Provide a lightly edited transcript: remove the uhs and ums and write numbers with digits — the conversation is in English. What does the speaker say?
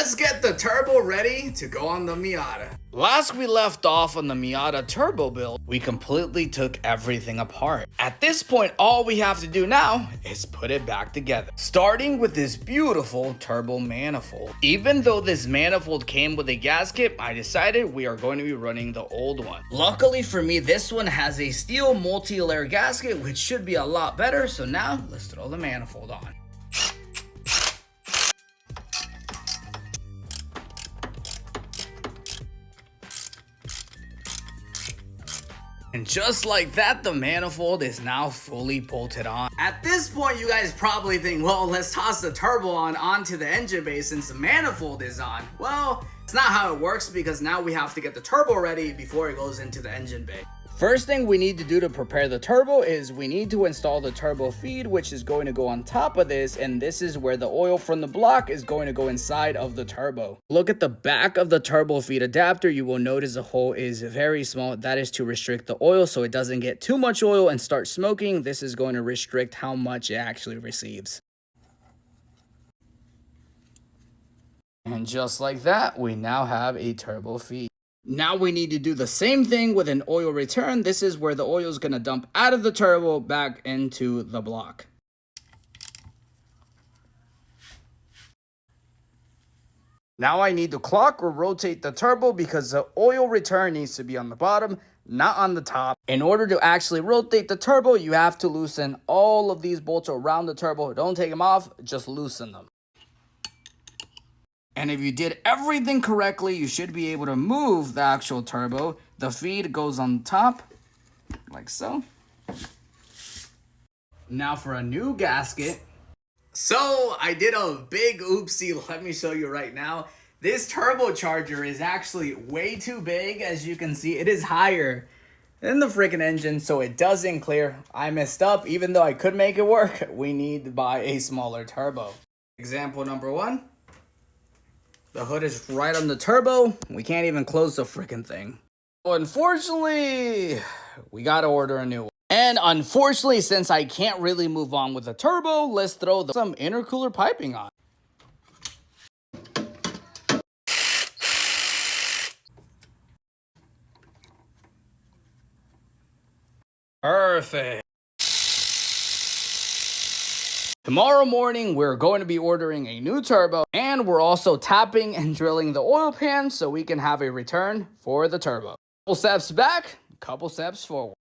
let's get the turbo ready to go on the Miata. Last we left off on the Miata turbo build, we completely took everything apart. At this point, all we have to do now is put it back together. Starting with this beautiful turbo manifold. Even though this manifold came with a gasket, I decided we are going to be running the old one. Luckily for me, this one has a steel multi-layer gasket, which should be a lot better. So now let's throw the manifold on. And just like that, the manifold is now fully bolted on. At this point, you guys probably think, well, let's toss the turbo onto the engine bay since the manifold is on. Well, it's not how it works because now we have to get the turbo ready before it goes into the engine bay. First thing we need to do to prepare the turbo is we need to install the turbo feed, which is going to go on top of this, and this is where the oil from the block is going to go inside of the turbo. Look at the back of the turbo feed adapter. You will notice the hole is very small. That is to restrict the oil so it doesn't get too much oil and start smoking. This is going to restrict how much it actually receives. And just like that, we now have a turbo feed. Now we need to do the same thing with an oil return. This is where the oil is going to dump out of the turbo back into the block. Now I need to clock or rotate the turbo because the oil return needs to be on the bottom, not on the top. In order to actually rotate the turbo, you have to loosen all of these bolts around the turbo. Don't take them off, just loosen them. And if you did everything correctly, you should be able to move the actual turbo. The feed goes on top, like so. Now for a new gasket. So I did a big oopsie, let me show you right now. This turbocharger is actually way too big. As you can see, it is higher than the freaking engine, so it doesn't clear. I messed up, even though I could make it work. We need to buy a smaller turbo. Example number 1. The hood is right on the turbo. We can't even close the freaking thing. Unfortunately, we gotta order a new one. And unfortunately, since I can't really move on with the turbo, let's throw some intercooler piping on. Perfect. Tomorrow morning, we're going to be ordering a new turbo, and we're also tapping and drilling the oil pan so we can have a return for the turbo. Couple steps back, couple steps forward.